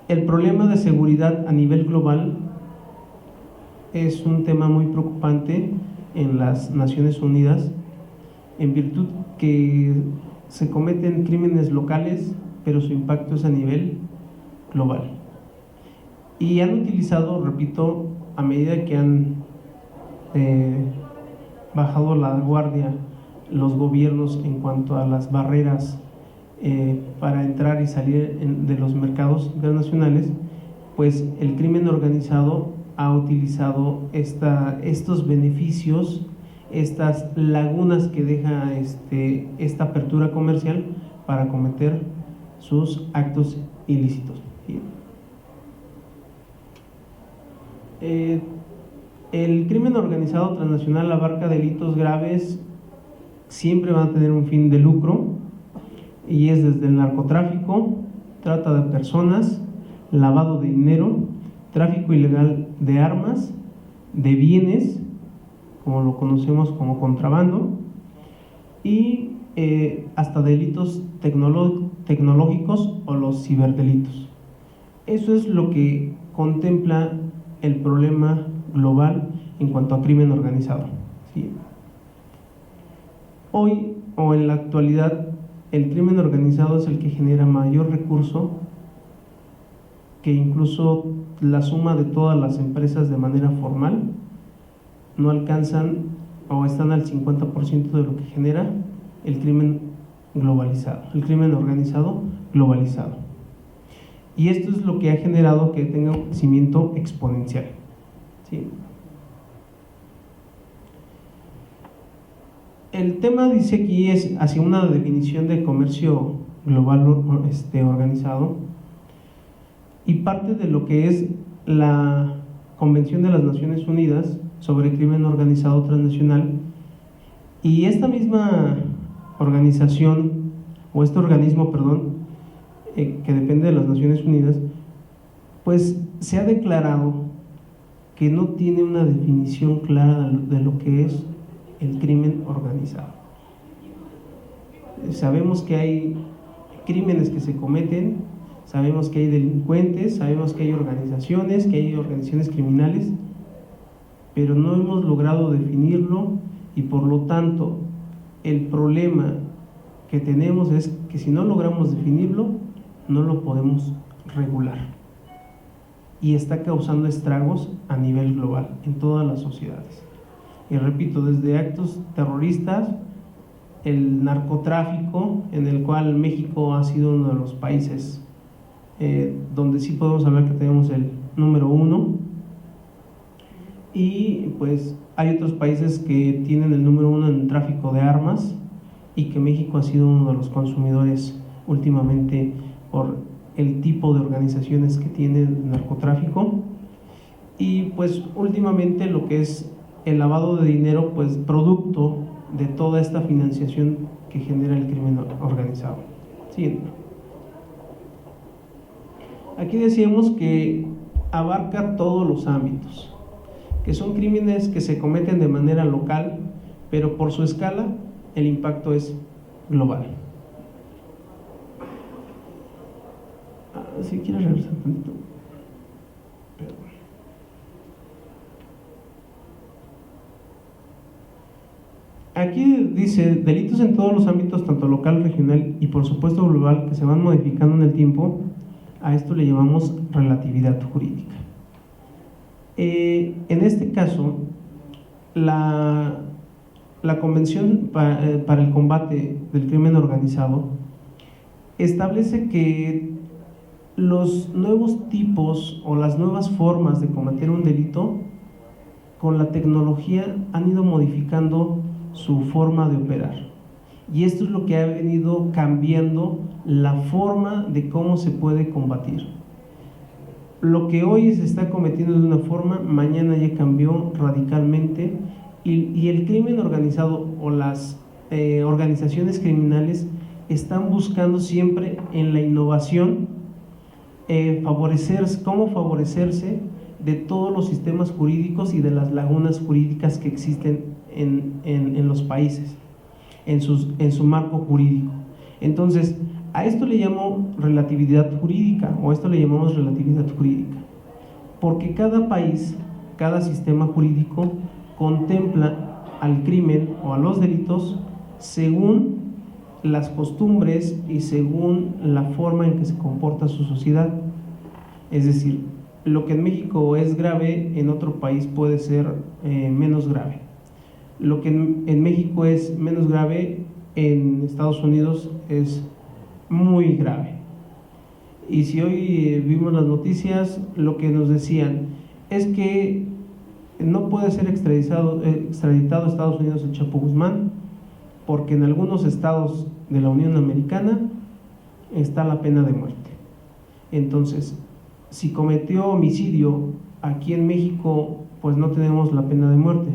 El problema de seguridad a nivel global es un tema muy preocupante en las Naciones Unidas, en virtud que se cometen crímenes locales, pero su impacto es a nivel global. Y han utilizado, repito, a medida que han bajado la guardia los gobiernos en cuanto a las barreras para entrar y salir de los mercados internacionales, pues el crimen organizado ha utilizado estos beneficios, estas lagunas que deja esta apertura comercial para cometer sus actos ilícitos. El crimen organizado transnacional abarca delitos graves, siempre van a tener un fin de lucro, y es desde el narcotráfico, trata de personas, lavado de dinero, tráfico ilegal de armas, de bienes, como lo conocemos como contrabando, y hasta delitos tecnológicos o los ciberdelitos. Eso es lo que contempla el problema global en cuanto a crimen organizado. ¿Sí? Hoy o en la actualidad, el crimen organizado es el que genera mayor recurso, que incluso la suma de todas las empresas de manera formal no alcanzan o están al 50% de lo que genera el crimen globalizado, el crimen organizado globalizado. Y esto es lo que ha generado que tenga un crecimiento exponencial. ¿Sí? El tema dice aquí es hacia una definición de comercio global organizado, y parte de lo que es la Convención de las Naciones Unidas sobre el Crimen Organizado Transnacional. Y esta misma organización, o este organismo, perdón, que depende de las Naciones Unidas, pues se ha declarado que no tiene una definición clara de lo que es el crimen organizado. Sabemos que hay crímenes que se cometen, sabemos que hay delincuentes, sabemos que hay organizaciones criminales, pero no hemos logrado definirlo, y por lo tanto el problema que tenemos es que si no logramos definirlo, no lo podemos regular, y está causando estragos a nivel global en todas las sociedades. Y repito, desde actos terroristas, el narcotráfico, en el cual México ha sido uno de los países donde sí podemos hablar que tenemos el número 1, y pues hay otros países que tienen el número 1 en tráfico de armas, y que México ha sido uno de los consumidores últimamente por el tipo de organizaciones que tiene el narcotráfico. Y pues últimamente lo que es el lavado de dinero, pues producto de toda esta financiación que genera el crimen organizado. Siguiente. Aquí decíamos que abarca todos los ámbitos, que son crímenes que se cometen de manera local, pero por su escala el impacto es global. Si quieres regresar un poquito. Aquí dice delitos en todos los ámbitos, tanto local, regional y por supuesto global, que se van modificando en el tiempo. A esto le llamamos relatividad jurídica. En este caso, la Convención para el Combate del Crimen Organizado establece que los nuevos tipos o las nuevas formas de cometer un delito con la tecnología han ido modificando su forma de operar, y esto es lo que ha venido cambiando la forma de cómo se puede combatir. Lo que hoy se está cometiendo de una forma, mañana ya cambió radicalmente, y el crimen organizado o las organizaciones criminales están buscando siempre en la innovación cómo favorecerse de todos los sistemas jurídicos y de las lagunas jurídicas que existen en los países, en su marco jurídico. Entonces, A esto le llamo relatividad jurídica, o a esto le llamamos relatividad jurídica, porque cada país, cada sistema jurídico contempla al crimen o a los delitos según las costumbres y según la forma en que se comporta su sociedad. Es decir, lo que en México es grave, en otro país puede ser menos grave. Lo que en México es menos grave, en Estados Unidos es muy grave. Y si hoy vimos las noticias, lo que nos decían es que no puede ser extraditado a Estados Unidos el Chapo Guzmán, porque en algunos estados de la Unión Americana está la pena de muerte. Entonces, si cometió homicidio aquí en México, pues no tenemos la pena de muerte,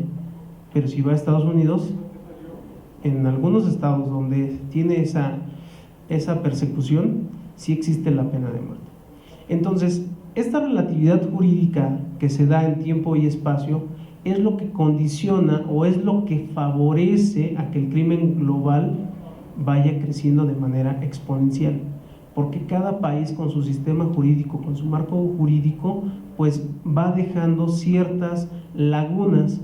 pero si va a Estados Unidos, en algunos estados donde tiene esa persecución, sí existe la pena de muerte. Entonces, esta relatividad jurídica que se da en tiempo y espacio es lo que condiciona o es lo que favorece a que el crimen global vaya creciendo de manera exponencial, porque cada país con su sistema jurídico, con su marco jurídico, pues va dejando ciertas lagunas,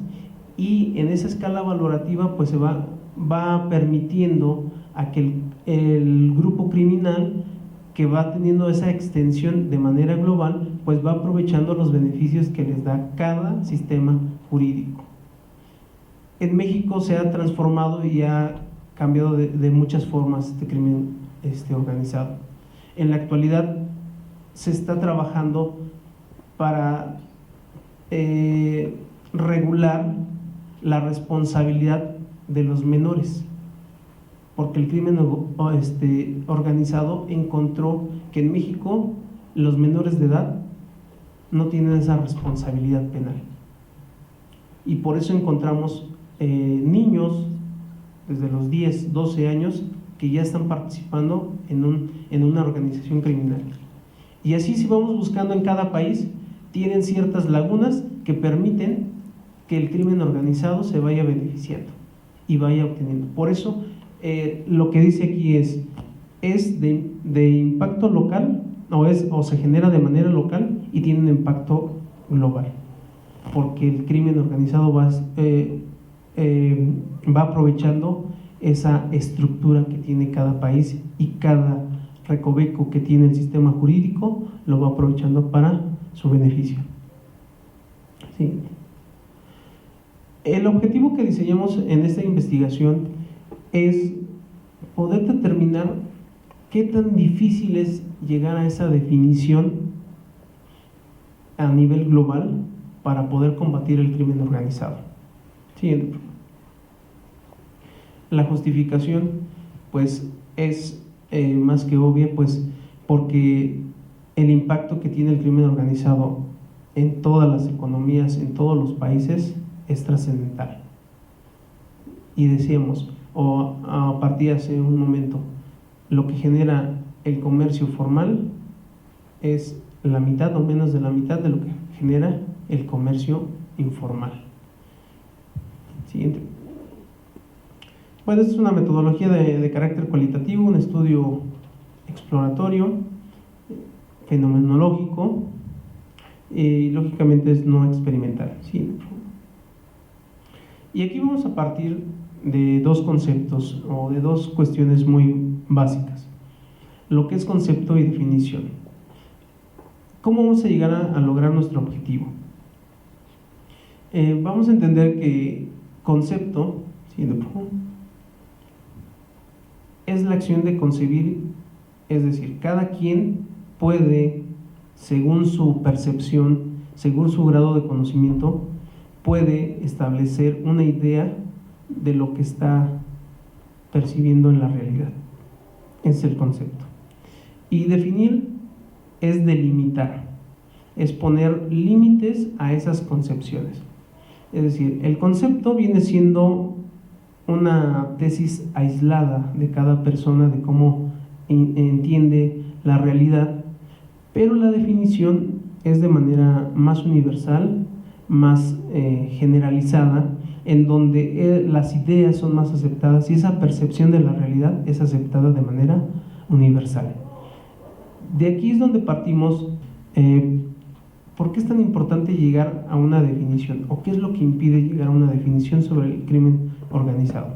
y en esa escala valorativa pues se va permitiendo a que el grupo criminal, que va teniendo esa extensión de manera global, pues va aprovechando los beneficios que les da cada sistema jurídico. En México se ha transformado y ha cambiado de muchas formas este crimen organizado. En la actualidad se está trabajando para regular la responsabilidad de los menores, porque el crimen organizado encontró que en México los menores de edad no tienen esa responsabilidad penal, y por eso encontramos niños desde los 10, 12 años que ya están participando en una organización criminal. Y así, si vamos buscando en cada país, tienen ciertas lagunas que permiten que el crimen organizado se vaya beneficiando y vaya obteniendo. Por eso lo que dice aquí es de impacto local, o se genera de manera local y tiene un impacto global, porque el crimen organizado va aprovechando esa estructura que tiene cada país, y cada recoveco que tiene el sistema jurídico lo va aprovechando para su beneficio. ¿Sí? El objetivo que diseñamos en esta investigación es poder determinar qué tan difícil es llegar a esa definición a nivel global para poder combatir el crimen organizado. Siguiente. La justificación pues es más que obvia, pues porque el impacto que tiene el crimen organizado en todas las economías, en todos los países, es trascendental. Y decíamos, o a partir de hace un momento, lo que genera el comercio formal es la mitad o menos de la mitad de lo que genera el comercio informal. Siguiente. Bueno, esta es una metodología de carácter cualitativo, un estudio exploratorio, fenomenológico, y lógicamente es no experimental. ¿Sí? Y aquí vamos a partir de dos conceptos o de dos cuestiones muy básicas: lo que es concepto y definición. ¿Cómo vamos a llegar a lograr nuestro objetivo? Vamos a entender que concepto, ¿sí?, es la acción de concebir, es decir, cada quien puede, según su percepción, según su grado de conocimiento, puede establecer una idea de lo que está percibiendo en la realidad. Es el concepto. Y definir es delimitar, es poner límites a esas concepciones. Es decir, el concepto viene siendo una tesis aislada de cada persona de cómo entiende la realidad, pero la definición es de manera más universal, más generalizada, en donde las ideas son más aceptadas y esa percepción de la realidad es aceptada de manera universal. De aquí es donde partimos. ¿Por qué es tan importante llegar a una definición? ¿O qué es lo que impide llegar a una definición sobre el crimen organizado?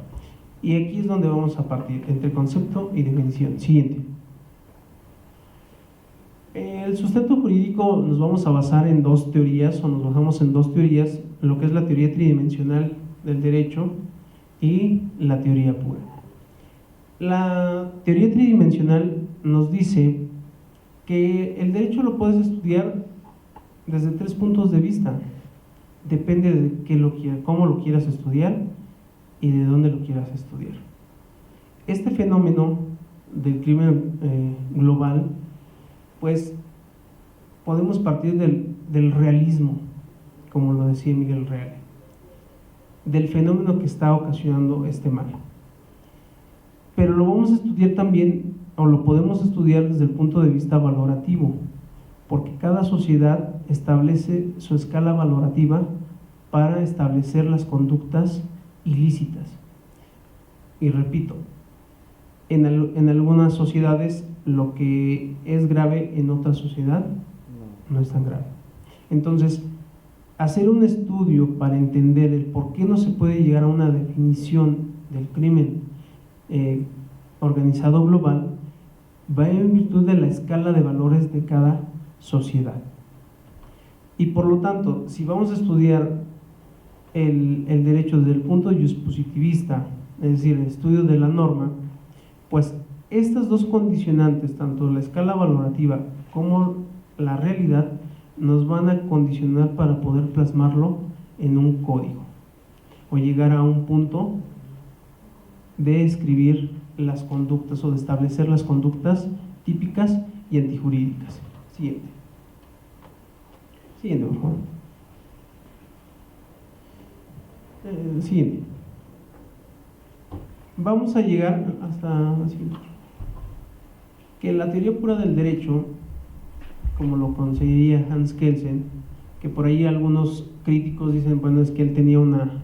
Y aquí es donde vamos a partir, entre concepto y definición. Siguiente. El sustento jurídico nos vamos a basar en dos teorías, o nos basamos en dos teorías, lo que es la teoría tridimensional del derecho y la teoría pura. La teoría tridimensional nos dice que el derecho lo puedes estudiar desde tres puntos de vista. Depende de cómo lo quieras estudiar y de dónde lo quieras estudiar. Este fenómeno del crimen global, pues podemos partir del realismo, como lo decía Miguel Reale, del fenómeno que está ocasionando este mal. Pero lo vamos a estudiar también, o lo podemos estudiar desde el punto de vista valorativo, porque cada sociedad establece su escala valorativa para establecer las conductas ilícitas. Y repito, en algunas sociedades lo que es grave, en otra sociedad no es tan grave. Entonces, hacer un estudio para entender el por qué no se puede llegar a una definición del crimen organizado global va en virtud de la escala de valores de cada sociedad. Y por lo tanto, si vamos a estudiar el derecho desde el punto positivista, es decir, el estudio de la norma, pues estas dos condicionantes, tanto la escala valorativa como la realidad, nos van a condicionar para poder plasmarlo en un código o llegar a un punto de escribir las conductas o de establecer las conductas típicas y antijurídicas. Siguiente. Siguiente, por favor. Siguiente. Vamos a llegar hasta la siguiente. Que la teoría pura del derecho, como lo conseguiría Hans Kelsen, que por ahí algunos críticos dicen, bueno, es que él tenía una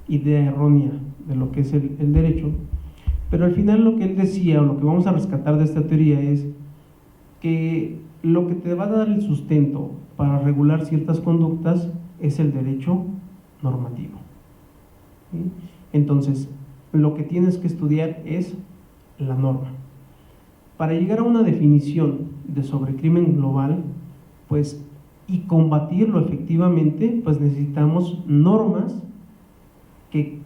idea errónea de lo que es el derecho, pero al final lo que él decía, o lo que vamos a rescatar de esta teoría, es que lo que te va a dar el sustento para regular ciertas conductas es el derecho normativo. ¿Sí? Entonces, lo que tienes que estudiar es la norma. Para llegar a una definición de sobrecrimen global, pues, y combatirlo efectivamente, pues necesitamos normas que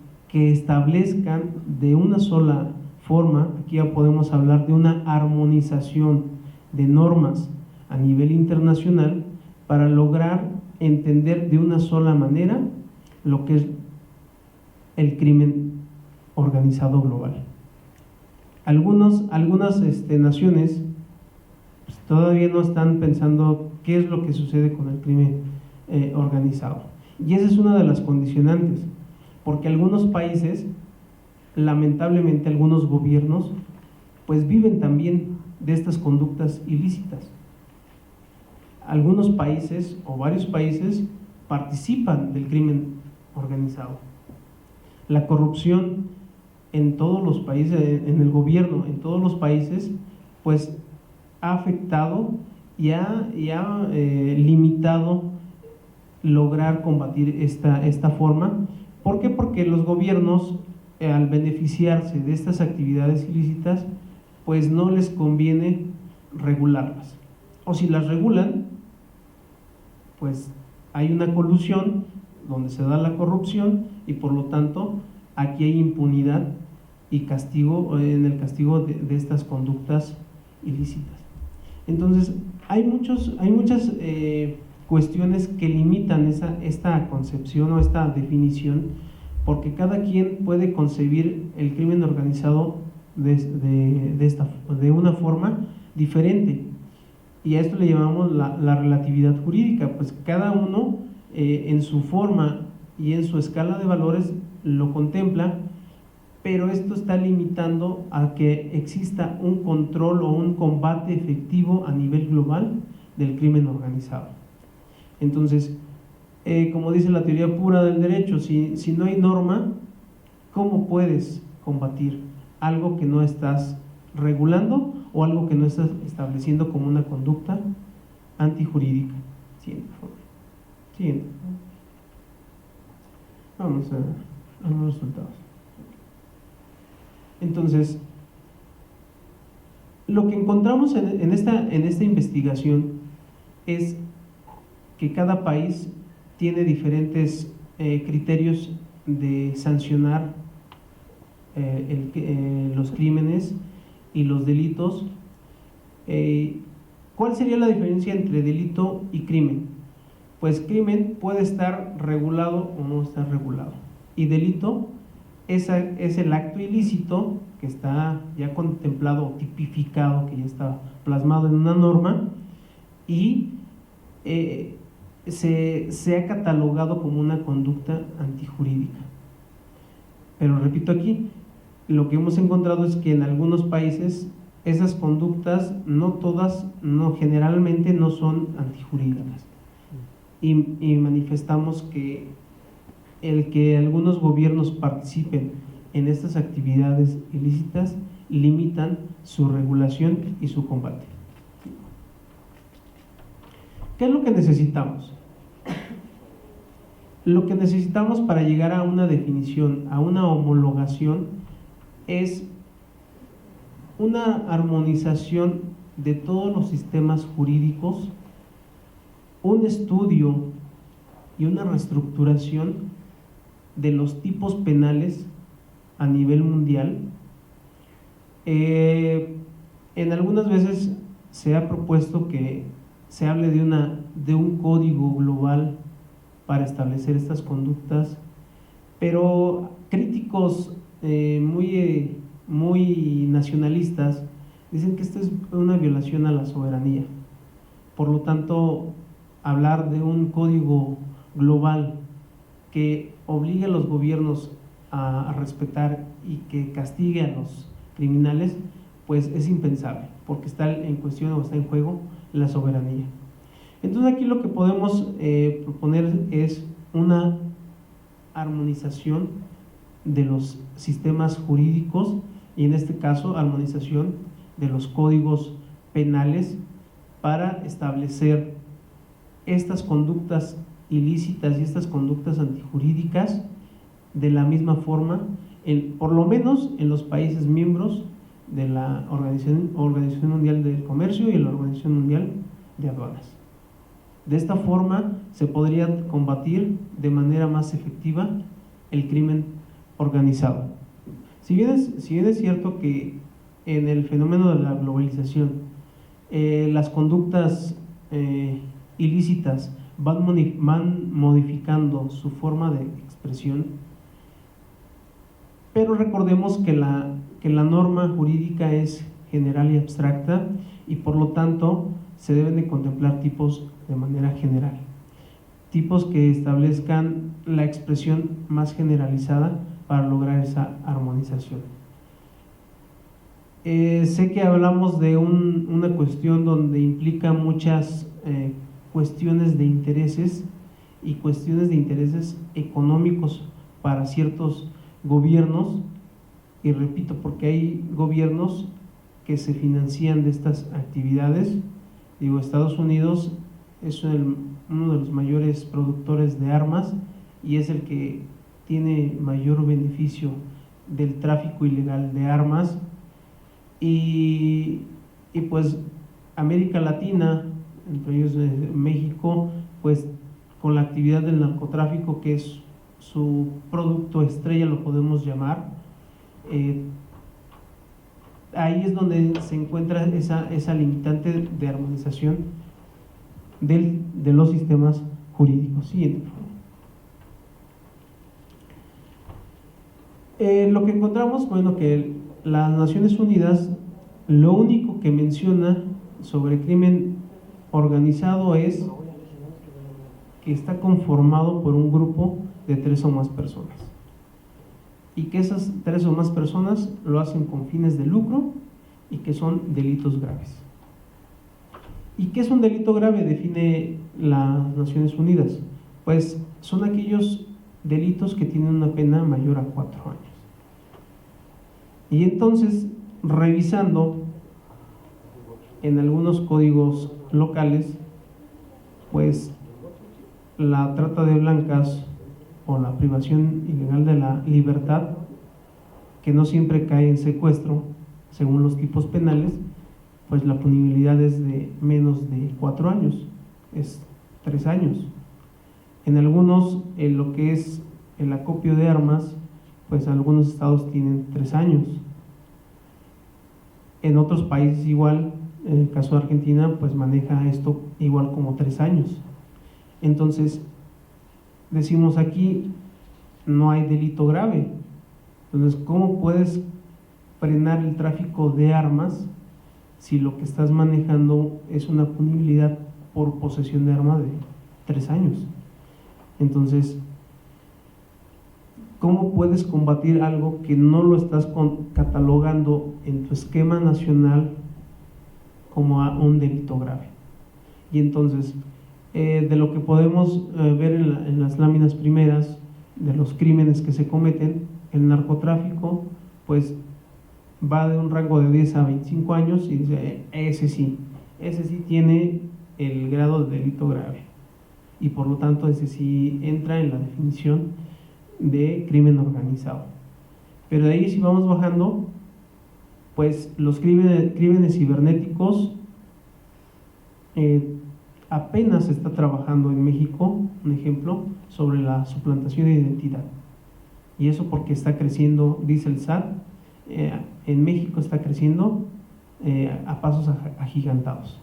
establezcan de una sola forma. Aquí ya podemos hablar de una armonización de normas a nivel internacional para lograr entender de una sola manera lo que es el crimen organizado global. Algunas naciones pues, todavía no están pensando qué es lo que sucede con el crimen organizado, y esa es una de las condicionantes, porque algunos países, lamentablemente algunos gobiernos, pues viven también de estas conductas ilícitas. Algunos países o varios países participan del crimen organizado. La corrupción en todos los países, en el gobierno, en todos los países, pues ha afectado y ha limitado lograr combatir esta forma. ¿Por qué? Porque los gobiernos, al beneficiarse de estas actividades ilícitas, pues no les conviene regularlas. O si las regulan, pues hay una colusión donde se da la corrupción y por lo tanto aquí hay impunidad y castigo, en el castigo de estas conductas ilícitas. Entonces hay muchas cuestiones que limitan esta concepción o esta definición, porque cada quien puede concebir el crimen organizado de una forma diferente, y a esto le llamamos la relatividad jurídica. Pues cada uno en su forma y en su escala de valores lo contempla, pero esto está limitando a que exista un control o un combate efectivo a nivel global del crimen organizado. Entonces, como dice la teoría pura del derecho, si no hay norma, ¿cómo puedes combatir algo que no estás regulando o algo que no estás estableciendo como una conducta antijurídica. Siguiente, por favor. Siguiente. Vamos a los resultados. Entonces, lo que encontramos en esta investigación es que cada país tiene diferentes criterios de sancionar los crímenes y los delitos. ¿Cuál sería la diferencia entre delito y crimen? Pues crimen puede estar regulado o no estar regulado, y delito es el acto ilícito que está ya contemplado o tipificado, que ya está plasmado en una norma y se ha catalogado como una conducta antijurídica. Pero repito, aquí lo que hemos encontrado es que en algunos países esas conductas, no todas, generalmente no son antijurídicas, y manifestamos que el que algunos gobiernos participen en estas actividades ilícitas limitan su regulación y su combate. ¿Qué es lo que necesitamos? Lo que necesitamos para llegar a una definición, a una homologación, es una armonización de todos los sistemas jurídicos, un estudio y una reestructuración de los tipos penales a nivel mundial. En algunas veces se ha propuesto que se hable de un código global para establecer estas conductas, pero críticos muy nacionalistas dicen que esto es una violación a la soberanía. Por lo tanto, hablar de un código global que obligue a los gobiernos a respetar y que castigue a los criminales, pues es impensable, porque está en cuestión o está en juego la soberanía. Entonces aquí lo que podemos proponer es una armonización de los sistemas jurídicos, y en este caso armonización de los códigos penales para establecer estas conductas ilícitas y estas conductas antijurídicas de la misma forma, por lo menos en los países miembros de la Organización Mundial del Comercio y la Organización Mundial de Aduanas. De esta forma se podría combatir de manera más efectiva el crimen organizado. Si bien es cierto que en el fenómeno de la globalización las conductas ilícitas van modificando su forma de expresión, pero recordemos que la norma jurídica es general y abstracta, y por lo tanto se deben de contemplar tipos de manera general, tipos que establezcan la expresión más generalizada para lograr esa armonización. Sé que hablamos de una cuestión donde implica muchas cuestiones de intereses, y cuestiones de intereses económicos para ciertos gobiernos, y repito, porque hay gobiernos que se financian de estas actividades. Digo, Estados Unidos es uno de los mayores productores de armas y es el que tiene mayor beneficio del tráfico ilegal de armas, y pues América Latina, entre ellos México, pues con la actividad del narcotráfico, que es su producto estrella, lo podemos llamar, ahí es donde se encuentra esa limitante de armonización de los sistemas jurídicos. Siguiente, por favor. Lo que encontramos, bueno, que las Naciones Unidas lo único que menciona sobre crimen organizado es que está conformado por un grupo de 3 o más personas, y que esas 3 o más personas lo hacen con fines de lucro y que son delitos graves. ¿Y qué es un delito grave? Define las Naciones Unidas. Pues son aquellos delitos que tienen una pena mayor a 4 años. Y entonces revisando en algunos códigos locales, pues la trata de blancas o la privación ilegal de la libertad, que no siempre cae en secuestro según los tipos penales, pues la punibilidad es de menos de 4 años, es 3 años. En algunos, en lo que es el acopio de armas, pues algunos estados tienen 3 años. En otros países igual, en el caso de Argentina, pues maneja esto igual como 3 años. Entonces, decimos aquí, no hay delito grave. Entonces, ¿cómo puedes frenar el tráfico de armas si lo que estás manejando es una punibilidad por posesión de arma de 3 años? Entonces, ¿cómo puedes combatir algo que no lo estás catalogando en tu esquema nacional como un delito grave? Y entonces, de lo que podemos ver en las láminas primeras de los crímenes que se cometen, el narcotráfico pues va de un rango de 10 a 25 años y dice, ese sí tiene el grado de delito grave y por lo tanto ese sí entra en la definición de crimen organizado. Pero de ahí, si vamos bajando, pues los crímenes cibernéticos, apenas se está trabajando en México, un ejemplo, sobre la suplantación de identidad. Y eso porque está creciendo, dice el SAT, en México está creciendo a pasos agigantados.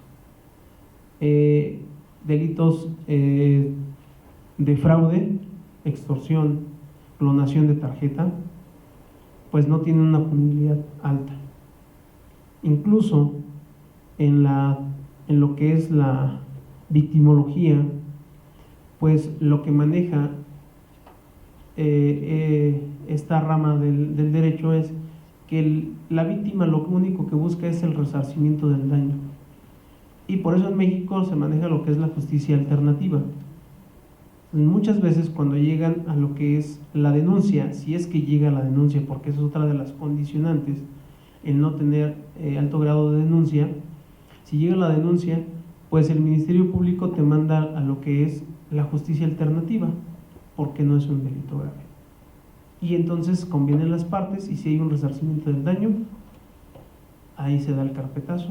Delitos de fraude, extorsión, clonación de tarjeta, pues no tienen una punibilidad alta. Incluso en lo que es la victimología, pues lo que maneja esta rama del derecho es que la víctima lo único que busca es el resarcimiento del daño, y por eso en México se maneja lo que es la justicia alternativa. Muchas veces cuando llegan a lo que es la denuncia, si es que llega la denuncia, porque esa es otra de las condicionantes, el no tener alto grado de denuncia, si llega la denuncia, pues el Ministerio Público te manda a lo que es la justicia alternativa, porque no es un delito grave. Y entonces convienen las partes, y si hay un resarcimiento del daño, ahí se da el carpetazo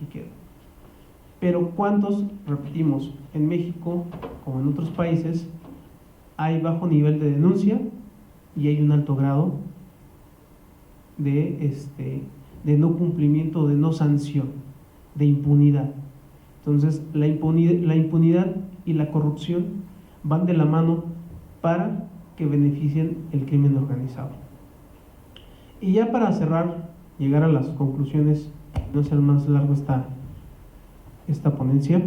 y queda. Pero ¿cuántos, repetimos, en México, como en otros países, hay bajo nivel de denuncia y hay un alto grado de no cumplimiento, de no sanción, de impunidad? Entonces, la impunidad y la corrupción van de la mano para que beneficien el crimen organizado. Y ya para cerrar, llegar a las conclusiones, no sea más largo esta ponencia,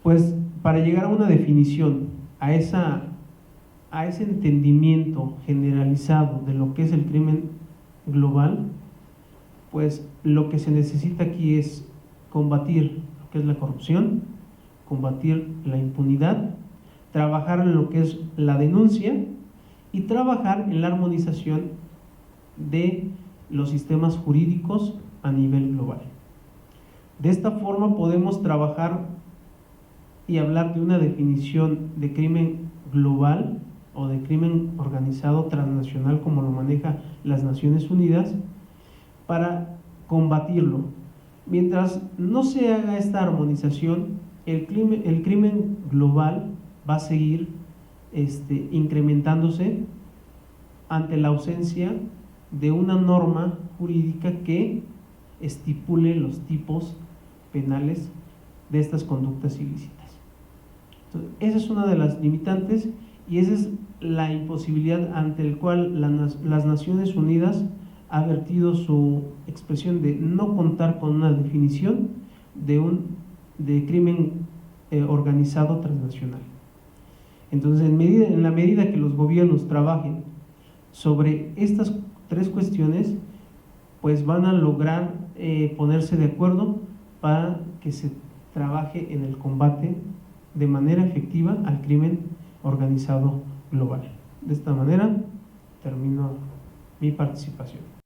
pues para llegar a una definición, a ese entendimiento generalizado de lo que es el crimen global, pues lo que se necesita aquí es combatir lo que es la corrupción, combatir la impunidad, trabajar en lo que es la denuncia y trabajar en la armonización de los sistemas jurídicos a nivel global. De esta forma podemos trabajar y hablar de una definición de crimen global o de crimen organizado transnacional, como lo maneja las Naciones Unidas, para combatirlo. Mientras no se haga esta armonización, el crimen global va a seguir incrementándose ante la ausencia de una norma jurídica que estipule los tipos penales de estas conductas ilícitas. Entonces, esa es una de las limitantes y esa es la imposibilidad ante el cual las Naciones Unidas ha vertido su expresión de no contar con una definición de crimen organizado transnacional. Entonces, en la medida que los gobiernos trabajen sobre estas 3 cuestiones, pues van a lograr ponerse de acuerdo para que se trabaje en el combate de manera efectiva al crimen organizado global. De esta manera termino mi participación.